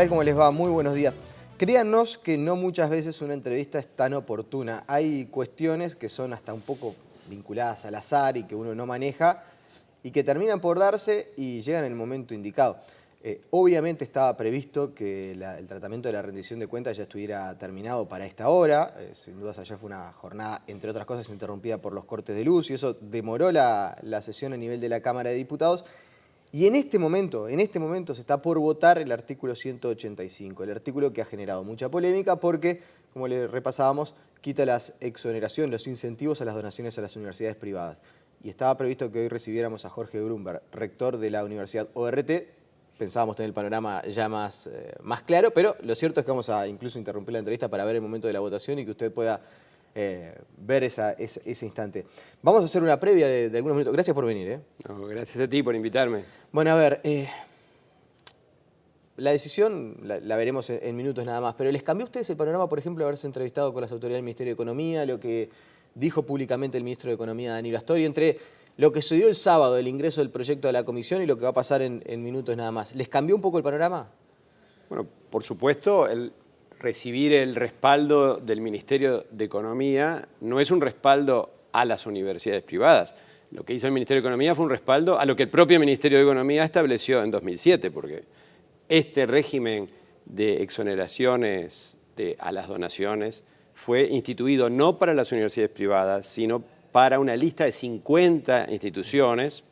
tal? ¿Cómo les va? Muy buenos días. Créannos que no muchas veces una entrevista es tan oportuna. Hay cuestiones que son hasta un poco vinculadas al azar y que uno no maneja y que terminan por darse y llegan en el momento indicado. Obviamente estaba previsto que el tratamiento de la rendición de cuentas ya estuviera terminado para esta hora. Sin dudas ayer fue una jornada, entre otras cosas, interrumpida por los cortes de luz y eso demoró la sesión a nivel de la Cámara de Diputados. Y en este momento se está por votar el artículo 185, el artículo que ha generado mucha polémica porque, como le repasábamos, quita las exoneraciones, los incentivos a las donaciones a las universidades privadas. Y estaba previsto que hoy recibiéramos a Jorge Brumberg, rector de la Universidad ORT. Pensábamos tener el panorama ya más claro, pero lo cierto es que vamos a incluso interrumpir la entrevista para ver el momento de la votación y que usted pueda ver ese instante. Vamos a hacer una previa de algunos minutos. Gracias por venir. No, gracias a ti por invitarme. Bueno, a ver, la decisión la veremos en minutos nada más, pero ¿les cambió a ustedes el panorama, por ejemplo, haberse entrevistado con las autoridades del Ministerio de Economía, lo que dijo públicamente el ministro de Economía, Danilo Astori, entre lo que sucedió el sábado, el ingreso del proyecto de la comisión y lo que va a pasar en minutos nada más? ¿Les cambió un poco el panorama? Bueno, por supuesto, recibir el respaldo del Ministerio de Economía no es un respaldo a las universidades privadas. Lo que hizo el Ministerio de Economía fue un respaldo a lo que el propio Ministerio de Economía estableció en 2007, porque este régimen de exoneraciones a las donaciones fue instituido no para las universidades privadas, sino para una lista de 50 instituciones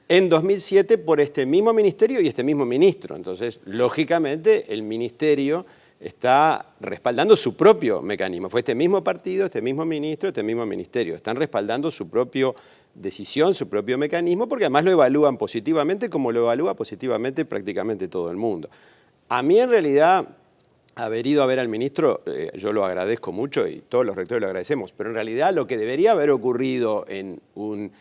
en 2007 por este mismo ministerio y este mismo ministro. Entonces, lógicamente, el ministerio está respaldando su propio mecanismo. Fue este mismo partido, este mismo ministro, este mismo ministerio. Están respaldando su propia decisión, su propio mecanismo, porque además lo evalúan positivamente como lo evalúa positivamente prácticamente todo el mundo. A mí, en realidad, haber ido a ver al ministro, yo lo agradezco mucho y todos los rectores lo agradecemos, pero en realidad lo que debería haber ocurrido en un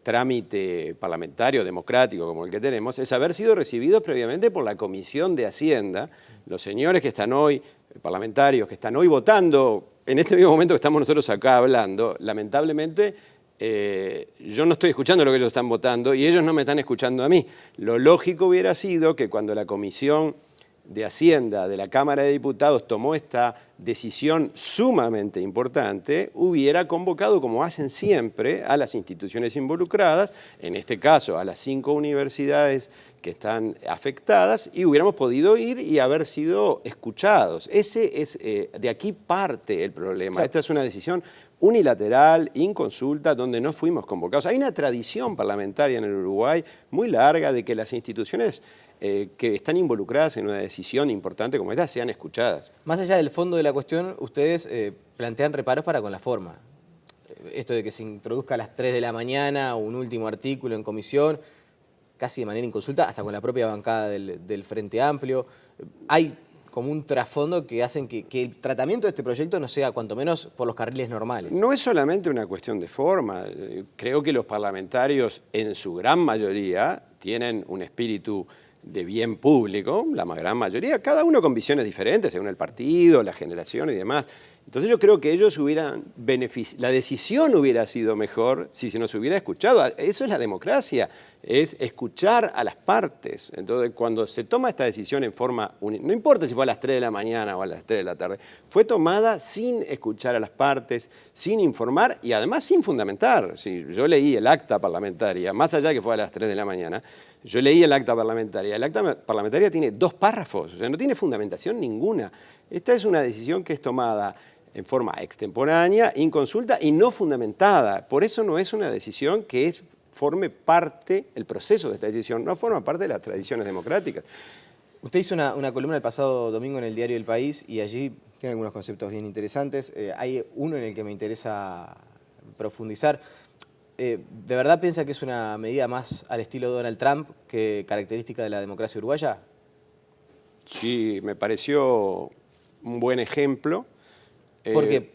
trámite parlamentario, democrático como el que tenemos, es haber sido recibidos previamente por la Comisión de Hacienda, los señores que están hoy, parlamentarios que están hoy votando, en este mismo momento que estamos nosotros acá hablando, lamentablemente yo no estoy escuchando lo que ellos están votando y ellos no me están escuchando a mí. Lo lógico hubiera sido que cuando la Comisión de Hacienda de la Cámara de Diputados tomó esta decisión sumamente importante, hubiera convocado, como hacen siempre, a las instituciones involucradas, en este caso a las 5 universidades que están afectadas, y hubiéramos podido ir y haber sido escuchados. De aquí parte el problema. Claro. Esta es una decisión unilateral, inconsulta, donde no fuimos convocados. Hay una tradición parlamentaria en el Uruguay muy larga de que las instituciones que están involucradas en una decisión importante como esta sean escuchadas. Más allá del fondo de la cuestión, ustedes plantean reparos para con la forma. Esto de que se introduzca a las 3 de la mañana un último artículo en comisión, casi de manera inconsulta, hasta con la propia bancada del Frente Amplio. Hay como un trasfondo que hacen que el tratamiento de este proyecto no sea cuanto menos por los carriles normales. No es solamente una cuestión de forma. Creo que los parlamentarios en su gran mayoría tienen un espíritu de bien público, la gran mayoría, cada uno con visiones diferentes, según el partido, la generación y demás. Entonces yo creo que ellos hubieran beneficiado, la decisión hubiera sido mejor si se nos hubiera escuchado. Eso es la democracia, es escuchar a las partes. Entonces cuando se toma esta decisión en forma, no importa si fue a las 3 de la mañana o a las 3 de la tarde, fue tomada sin escuchar a las partes, sin informar y además sin fundamentar. Si yo leí el acta parlamentaria, más allá de que fue a las 3 de la mañana, yo leí el acta parlamentaria. El acta parlamentaria tiene 2 párrafos, o sea, no tiene fundamentación ninguna. Esta es una decisión que es tomada en forma extemporánea, inconsulta y no fundamentada. Por eso no es una decisión que forme parte, el proceso de esta decisión no forma parte de las tradiciones democráticas. Usted hizo una columna el pasado domingo en el diario El País y allí tiene algunos conceptos bien interesantes. Hay uno en el que me interesa profundizar. ¿De verdad piensa que es una medida más al estilo de Donald Trump que característica de la democracia uruguaya? Sí, me pareció un buen ejemplo. ¿Por qué?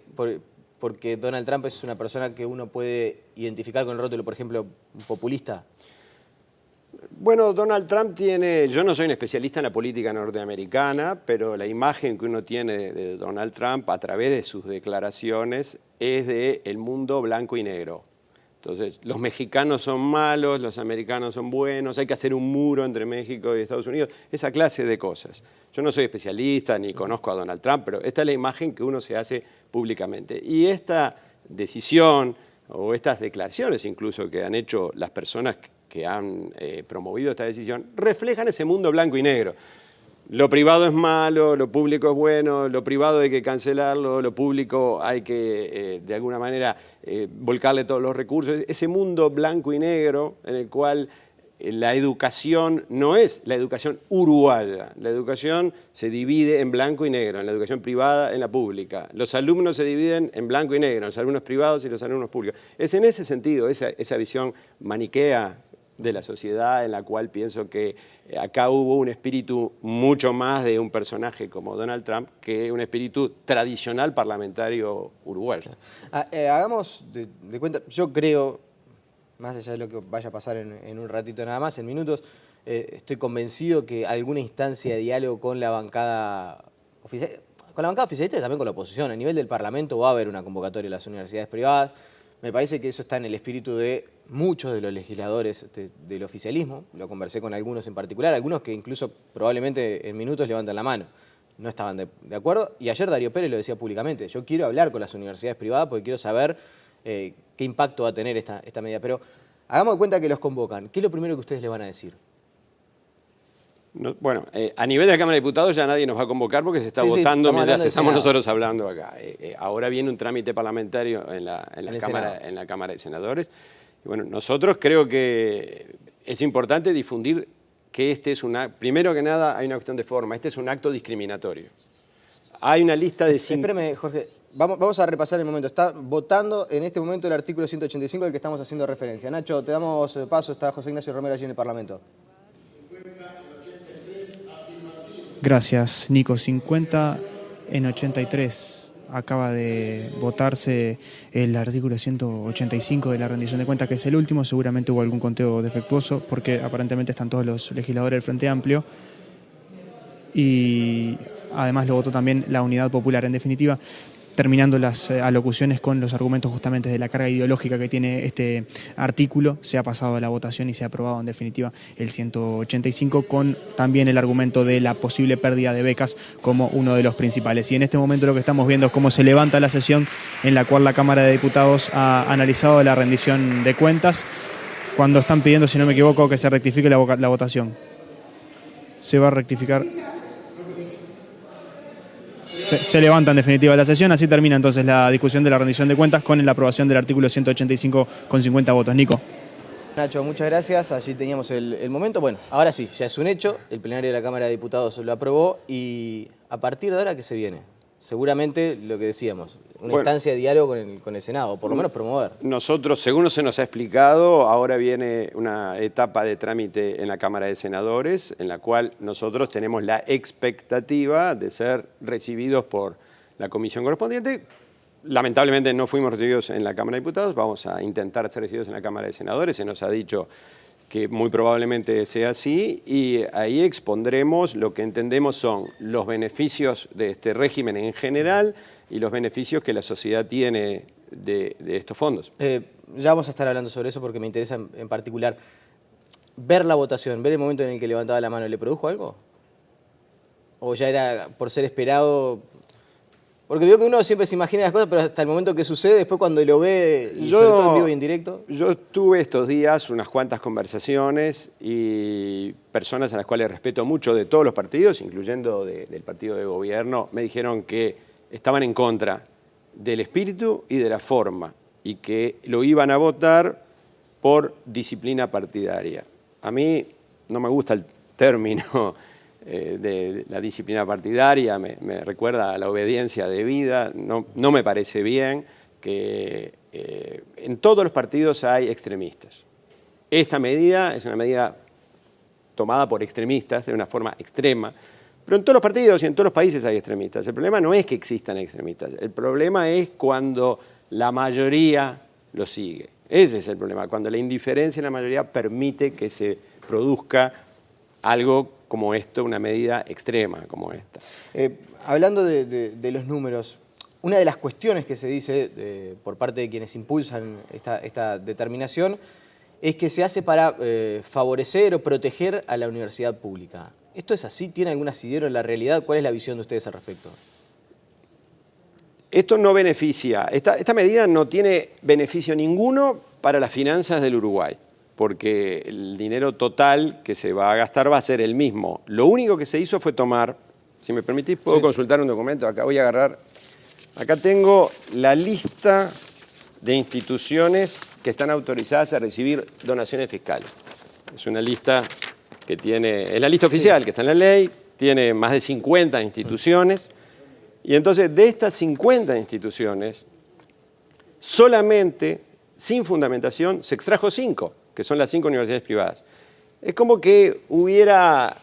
Porque Donald Trump es una persona que uno puede identificar con el rótulo, por ejemplo, populista. Bueno, Donald Trump tiene, yo no soy un especialista en la política norteamericana, pero la imagen que uno tiene de Donald Trump a través de sus declaraciones es de el mundo blanco y negro. Entonces, los mexicanos son malos, los americanos son buenos, hay que hacer un muro entre México y Estados Unidos, esa clase de cosas. Yo no soy especialista ni conozco a Donald Trump, pero esta es la imagen que uno se hace públicamente. Y esta decisión o estas declaraciones incluso que han hecho las personas que han promovido esta decisión reflejan ese mundo blanco y negro. Lo privado es malo, lo público es bueno, lo privado hay que cancelarlo, lo público hay que, de alguna manera, volcarle todos los recursos. Ese mundo blanco y negro en el cual la educación no es la educación uruguaya. La educación se divide en blanco y negro, en la educación privada, en la pública. Los alumnos se dividen en blanco y negro, los alumnos privados y los alumnos públicos. Es en ese sentido, esa visión maniquea de la sociedad en la cual pienso que acá hubo un espíritu mucho más de un personaje como Donald Trump que un espíritu tradicional parlamentario uruguayo. Hagamos de cuenta, yo creo, más allá de lo que vaya a pasar en un ratito nada más, en minutos, estoy convencido que alguna instancia de diálogo con la bancada oficialista y también con la oposición, a nivel del Parlamento va a haber una convocatoria de las universidades privadas. Me parece que eso está en el espíritu de muchos de los legisladores del oficialismo. Lo conversé con algunos en particular, algunos que incluso probablemente en minutos levantan la mano. No estaban de acuerdo. Y ayer Darío Pérez lo decía públicamente. Yo quiero hablar con las universidades privadas porque quiero saber qué impacto va a tener esta medida. Pero hagamos de cuenta que los convocan. ¿Qué es lo primero que ustedes le van a decir? No, bueno, a nivel de la Cámara de Diputados ya nadie nos va a convocar porque se está votando mientras estamos nosotros hablando acá. Ahora viene un trámite parlamentario en la Cámara de Senadores. Y bueno, nosotros creo que es importante difundir que este es primero que nada hay una cuestión de forma, este es un acto discriminatorio. Hay una lista de... Espérame, Jorge, vamos a repasar el momento. Está votando en este momento el artículo 185 al que estamos haciendo referencia. Nacho, te damos paso, está José Ignacio Romero allí en el Parlamento. Gracias, Nico. 50 en 83. Acaba de votarse el artículo 185 de la rendición de cuentas, que es el último. Seguramente hubo algún conteo defectuoso, porque aparentemente están todos los legisladores del Frente Amplio. Y además lo votó también la Unidad Popular. En definitiva, terminando las alocuciones con los argumentos justamente de la carga ideológica que tiene este artículo, se ha pasado a la votación y se ha aprobado en definitiva el 185 con también el argumento de la posible pérdida de becas como uno de los principales. Y en este momento lo que estamos viendo es cómo se levanta la sesión en la cual la Cámara de Diputados ha analizado la rendición de cuentas cuando están pidiendo, si no me equivoco, que se rectifique la votación. Se va a rectificar. Se levanta en definitiva la sesión, así termina entonces la discusión de la rendición de cuentas con la aprobación del artículo 185 con 50 votos. Nico. Nacho, muchas gracias. Allí teníamos el momento. Bueno, ahora sí, ya es un hecho. El plenario de la Cámara de Diputados lo aprobó y a partir de ahora, ¿qué se viene? Seguramente lo que decíamos, una instancia de diálogo con el Senado, o por lo menos promover. Nosotros, según se nos ha explicado, ahora viene una etapa de trámite en la Cámara de Senadores, en la cual nosotros tenemos la expectativa de ser recibidos por la comisión correspondiente. Lamentablemente no fuimos recibidos en la Cámara de Diputados, vamos a intentar ser recibidos en la Cámara de Senadores, se nos ha dicho que muy probablemente sea así, y ahí expondremos lo que entendemos son los beneficios de este régimen en general y los beneficios que la sociedad tiene de estos fondos. Ya vamos a estar hablando sobre eso porque me interesa en particular ver la votación, ver el momento en el que levantaba la mano. ¿Le produjo algo? ¿O ya era por ser esperado? Porque digo que uno siempre se imagina las cosas, pero hasta el momento que sucede, después cuando lo ve, sobre todo en vivo y en directo. Yo tuve estos días unas cuantas conversaciones y personas a las cuales respeto mucho de todos los partidos, incluyendo del partido de gobierno, me dijeron que estaban en contra del espíritu y de la forma y que lo iban a votar por disciplina partidaria. A mí no me gusta el término de la disciplina partidaria, me recuerda a la obediencia debida, no me parece bien que en todos los partidos hay extremistas. Esta medida es una medida tomada por extremistas de una forma extrema, pero en todos los partidos y en todos los países hay extremistas. El problema no es que existan extremistas, el problema es cuando la mayoría lo sigue. Ese es el problema, cuando la indiferencia de la mayoría permite que se produzca algo como esto, una medida extrema como esta. Hablando de los números, una de las cuestiones que se dice por parte de quienes impulsan esta determinación es que se hace para favorecer o proteger a la universidad pública. ¿Esto es así? ¿Tiene algún asidero en la realidad? ¿Cuál es la visión de ustedes al respecto? Esto no beneficia, esta medida no tiene beneficio ninguno para las finanzas del Uruguay, porque el dinero total que se va a gastar va a ser el mismo. Lo único que se hizo fue tomar, si me permitís, puedo consultar un documento, acá voy a agarrar, acá tengo la lista de instituciones que están autorizadas a recibir donaciones fiscales. Es una lista que tiene, es la lista oficial que está en la ley, tiene más de 50 instituciones. Y entonces, de estas 50 instituciones, solamente, sin fundamentación, se extrajo 5, que son las 5 universidades privadas. Es como que hubiera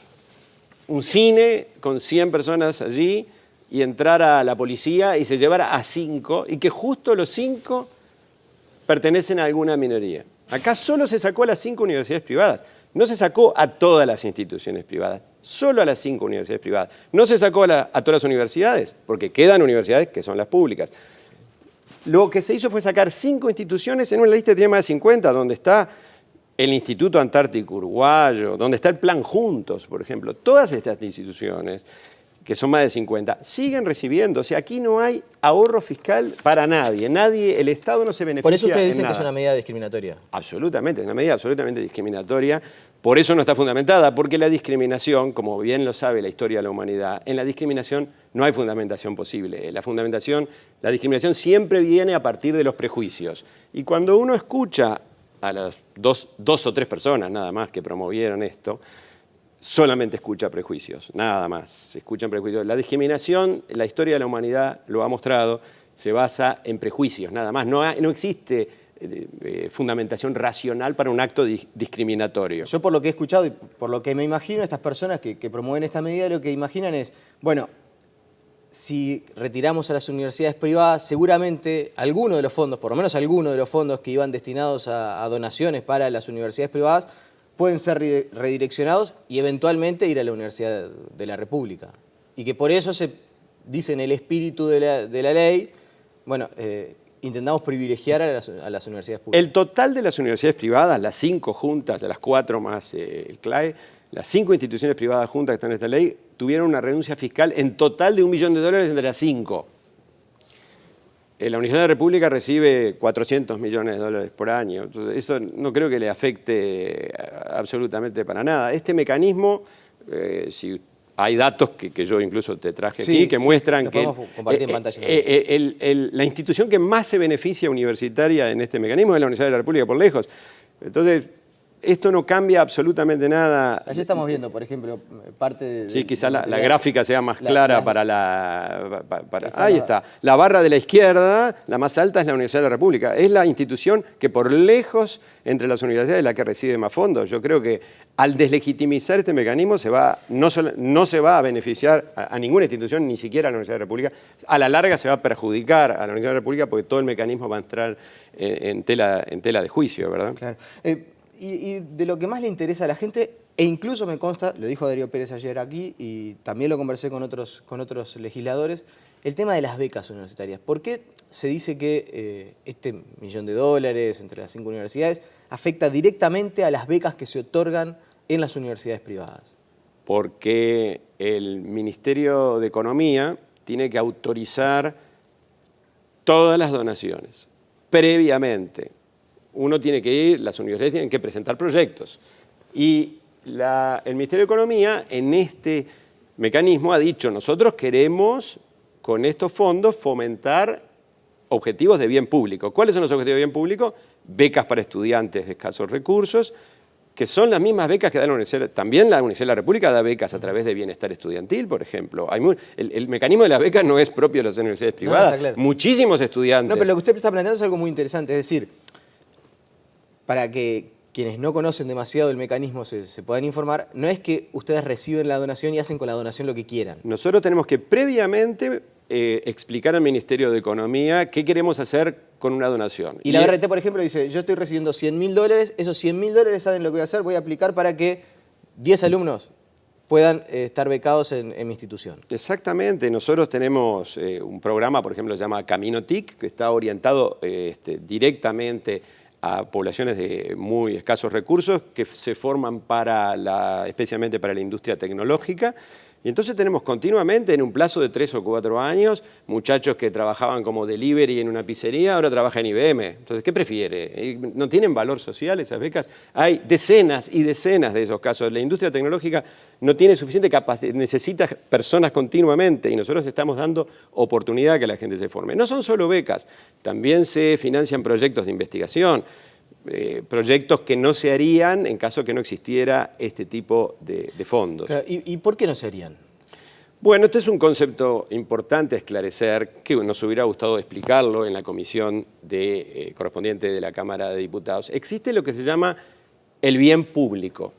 un cine con 100 personas allí y entrara la policía y se llevara a 5, y que justo los 5 pertenecen a alguna minoría. Acá solo se sacó a las 5 universidades privadas. No se sacó a todas las instituciones privadas, solo a las 5 universidades privadas. No se sacó a todas las universidades, porque quedan universidades que son las públicas. Lo que se hizo fue sacar 5 instituciones en una lista que tiene más de 50, donde está el Instituto Antártico Uruguayo, donde está el Plan Juntos, por ejemplo. Todas estas instituciones, que son más de 50, siguen recibiendo. O sea, aquí no hay ahorro fiscal para nadie. El Estado no se beneficia. Por eso ustedes en dicen nada. que es una medida discriminatoria. Absolutamente, es una medida absolutamente discriminatoria. Por eso no está fundamentada, porque la discriminación, como bien lo sabe la historia de la humanidad, en la discriminación no hay fundamentación posible. La discriminación siempre viene a partir de los prejuicios. Y cuando uno escucha a las dos o tres personas nada más que promovieron esto, solamente escucha prejuicios, nada más, se escuchan prejuicios. La discriminación, la historia de la humanidad lo ha mostrado, se basa en prejuicios, nada más. No existe fundamentación racional para un acto discriminatorio. Yo por lo que he escuchado y por lo que me imagino, estas personas que promueven esta medida, lo que imaginan es, bueno, si retiramos a las universidades privadas, seguramente alguno de los fondos, por lo menos alguno de los fondos que iban destinados a donaciones para las universidades privadas, pueden ser redireccionados y eventualmente ir a la Universidad de la República. Y que por eso se dice en el espíritu de la ley, bueno, intentamos privilegiar a las universidades públicas. El total de las universidades privadas, las 5 juntas, de las 4 más el CLAE, las 5 instituciones privadas juntas que están en esta ley, tuvieron una renuncia fiscal en total de $1 millón entre las 5. La Universidad de la República recibe $400 millones por año. Entonces, eso no creo que le afecte absolutamente para nada. Este mecanismo, si hay datos que yo incluso te traje aquí, que muestran que la institución que más se beneficia universitaria en este mecanismo es la Universidad de la República, por lejos. Entonces, esto no cambia absolutamente nada. Allí estamos viendo, por ejemplo, parte de... Sí, quizás la gráfica sea más clara para la... ahí está. La barra de la izquierda, la más alta, es la Universidad de la República. Es la institución que por lejos, entre las universidades, es la que recibe más fondos. Yo creo que al deslegitimizar este mecanismo no se va a beneficiar a ninguna institución, ni siquiera a la Universidad de la República. A la larga se va a perjudicar a la Universidad de la República porque todo el mecanismo va a entrar en tela de juicio, ¿verdad? Claro. Y de lo que más le interesa a la gente, e incluso me consta, lo dijo Darío Pérez ayer aquí y también lo conversé con otros legisladores, el tema de las becas universitarias. ¿Por qué se dice que este $1 millón entre las 5 universidades afecta directamente a las becas que se otorgan en las universidades privadas? Porque el Ministerio de Economía tiene que autorizar todas las donaciones previamente. Uno tiene que ir, las universidades tienen que presentar proyectos. Y el Ministerio de Economía en este mecanismo ha dicho, nosotros queremos con estos fondos fomentar objetivos de bien público. ¿Cuáles son los objetivos de bien público? Becas para estudiantes de escasos recursos, que son las mismas becas que da la Universidad. También la Universidad de la República da becas a través de bienestar estudiantil, por ejemplo. El mecanismo de las becas no es propio de las universidades privadas. No, claro. Muchísimos estudiantes. No, pero lo que usted está planteando es algo muy interesante, es decir, para que quienes no conocen demasiado el mecanismo se puedan informar, no es que ustedes reciben la donación y hacen con la donación lo que quieran. Nosotros tenemos que previamente explicar al Ministerio de Economía qué queremos hacer con una donación. Y la BRT, por ejemplo, dice, yo estoy recibiendo $100.000, esos $100.000 saben lo que voy a hacer, voy a aplicar para que 10 alumnos puedan estar becados en mi institución. Exactamente. Nosotros tenemos un programa, por ejemplo, se llama Camino TIC, que está orientado directamente a poblaciones de muy escasos recursos que se forman especialmente para la industria tecnológica. Y entonces tenemos continuamente, en un plazo de 3 o 4 años, muchachos que trabajaban como delivery en una pizzería, ahora trabajan en IBM. Entonces, ¿qué prefiere? ¿No tienen valor social esas becas? Hay decenas y decenas de esos casos. La industria tecnológica no tiene suficiente capacidad, necesita personas continuamente y nosotros estamos dando oportunidad a que la gente se forme. No son solo becas, también se financian proyectos de investigación. Proyectos que no se harían en caso que no existiera este tipo de fondos. Claro, ¿y por qué no se harían? Bueno, este es un concepto importante a esclarecer, que nos hubiera gustado explicarlo en la comisión correspondiente de la Cámara de Diputados. Existe lo que se llama el bien público,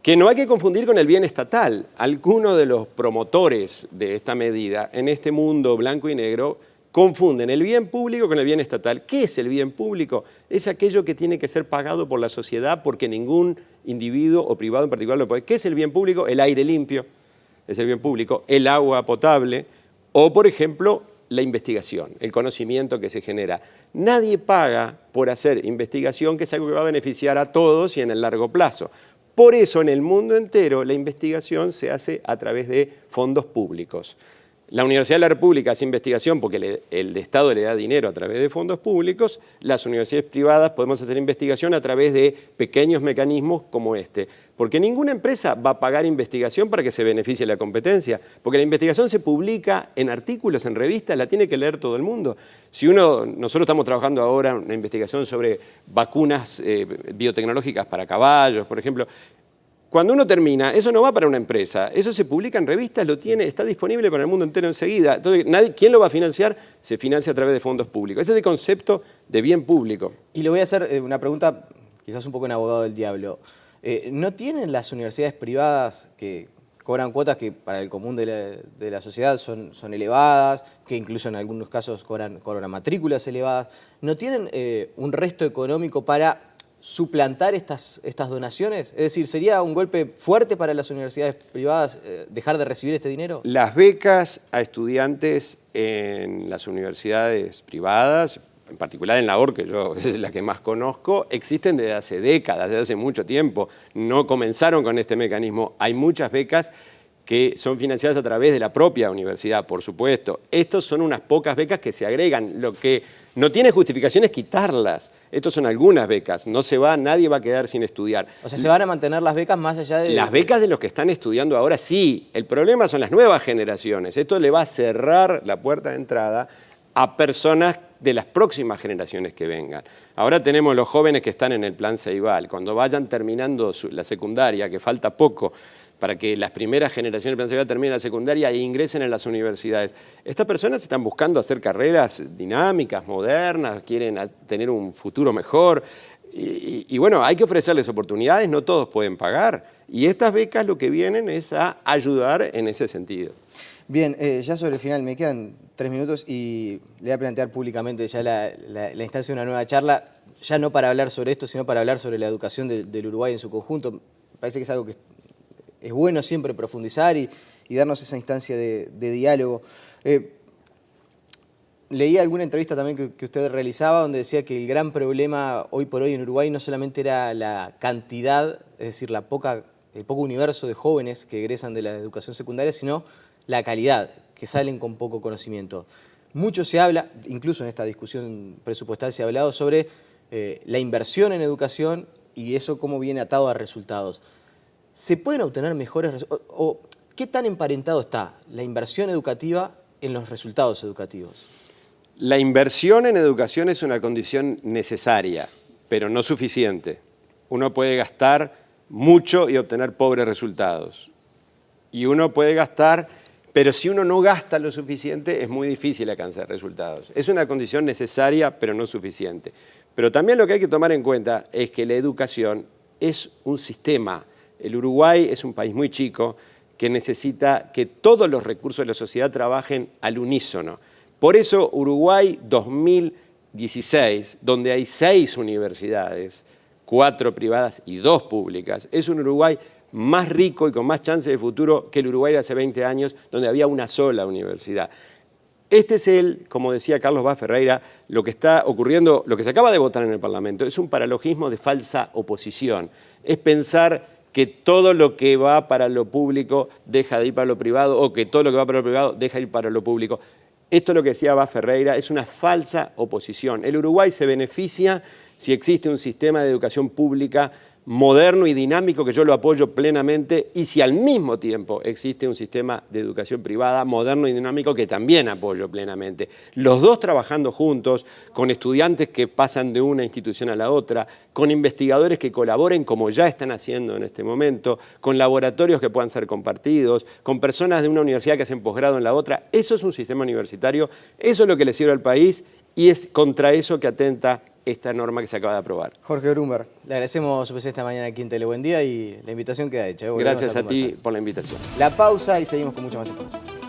que no hay que confundir con el bien estatal. Algunos de los promotores de esta medida en este mundo blanco y negro confunden el bien público con el bien estatal. ¿Qué es el bien público? Es aquello que tiene que ser pagado por la sociedad porque ningún individuo o privado en particular lo puede. ¿Qué es el bien público? El aire limpio es el bien público, el agua potable o, por ejemplo, la investigación, el conocimiento que se genera. Nadie paga por hacer investigación, que es algo que va a beneficiar a todos y en el largo plazo. Por eso, en el mundo entero, la investigación se hace a través de fondos públicos. La Universidad de la República hace investigación porque el Estado le da dinero a través de fondos públicos. Las universidades privadas podemos hacer investigación a través de pequeños mecanismos como este. Porque ninguna empresa va a pagar investigación para que se beneficie la competencia. Porque la investigación se publica en artículos, en revistas, la tiene que leer todo el mundo. Nosotros estamos trabajando ahora en una investigación sobre vacunas biotecnológicas para caballos, por ejemplo. Cuando uno termina, eso no va para una empresa, eso se publica en revistas, está disponible para el mundo entero enseguida. Entonces, ¿quién lo va a financiar? Se financia a través de fondos públicos. Ese es el concepto de bien público. Y le voy a hacer una pregunta, quizás un poco en abogado del diablo. ¿No tienen las universidades privadas que cobran cuotas que para el común de la sociedad son elevadas, que incluso en algunos casos cobran matrículas elevadas, ¿no tienen un resto económico para suplantar estas donaciones? Es decir, ¿sería un golpe fuerte para las universidades privadas dejar de recibir este dinero? Las becas a estudiantes en las universidades privadas, en particular en la OR, que yo es la que más conozco, existen desde hace décadas, desde hace mucho tiempo. No comenzaron con este mecanismo. Hay muchas becas que son financiadas a través de la propia universidad, por supuesto. Estos son unas pocas becas que se agregan. Lo que no tiene justificación es quitarlas. Estos son algunas becas. Nadie va a quedar sin estudiar. O sea, ¿se van a mantener las becas más allá de...? Las becas de los que están estudiando ahora sí. El problema son las nuevas generaciones. Esto le va a cerrar la puerta de entrada a personas de las próximas generaciones que vengan. Ahora tenemos los jóvenes que están en el plan Ceibal. Cuando vayan terminando la secundaria, que falta poco, para que las primeras generaciones del plan Ceibal terminen la secundaria e ingresen en las universidades. Estas personas están buscando hacer carreras dinámicas, modernas, quieren tener un futuro mejor. Y bueno, hay que ofrecerles oportunidades, no todos pueden pagar. Y estas becas lo que vienen es a ayudar en ese sentido. Bien, ya sobre el final, me quedan 3 minutos y le voy a plantear públicamente ya la instancia de una nueva charla, ya no para hablar sobre esto, sino para hablar sobre la educación del Uruguay en su conjunto. Me parece que es algo que es bueno siempre profundizar y darnos esa instancia de diálogo. Leí alguna entrevista también que usted realizaba donde decía que el gran problema hoy por hoy en Uruguay no solamente era la cantidad, es decir, el poco universo de jóvenes que egresan de la educación secundaria, sino la calidad, que salen con poco conocimiento. Mucho se habla, incluso en esta discusión presupuestal se ha hablado sobre la inversión en educación y eso cómo viene atado a resultados. ¿Se pueden obtener mejores resultados? ¿O qué tan emparentado está la inversión educativa en los resultados educativos? La inversión en educación es una condición necesaria, pero no suficiente. Uno puede gastar mucho y obtener pobres resultados. Y uno puede gastar, pero si uno no gasta lo suficiente, es muy difícil alcanzar resultados. Es una condición necesaria, pero no suficiente. Pero también lo que hay que tomar en cuenta es que la educación es un sistema. El Uruguay es un país muy chico que necesita que todos los recursos de la sociedad trabajen al unísono. Por eso Uruguay 2016, donde hay 6 universidades, 4 privadas y 2 públicas, es un Uruguay más rico y con más chances de futuro que el Uruguay de hace 20 años, donde había una sola universidad. Este es como decía Carlos Vaz Ferreira, lo que está ocurriendo, lo que se acaba de votar en el Parlamento, es un paralogismo de falsa oposición. Es pensar que todo lo que va para lo público deja de ir para lo privado o que todo lo que va para lo privado deja de ir para lo público. Esto es lo que decía Vaz Ferreira, es una falsa oposición. El Uruguay se beneficia si existe un sistema de educación pública moderno y dinámico, que yo lo apoyo plenamente, y si al mismo tiempo existe un sistema de educación privada moderno y dinámico que también apoyo plenamente. Los dos trabajando juntos, con estudiantes que pasan de una institución a la otra, con investigadores que colaboren como ya están haciendo en este momento, con laboratorios que puedan ser compartidos, con personas de una universidad que hacen posgrado en la otra. Eso es un sistema universitario, eso es lo que le sirve al país y es contra eso que atenta esta norma que se acaba de aprobar. Jorge Brumberg, le agradecemos su presencia esta mañana aquí en Telebuen Día y la invitación queda hecha. Gracias a ti por la invitación. La pausa y seguimos con mucha más información.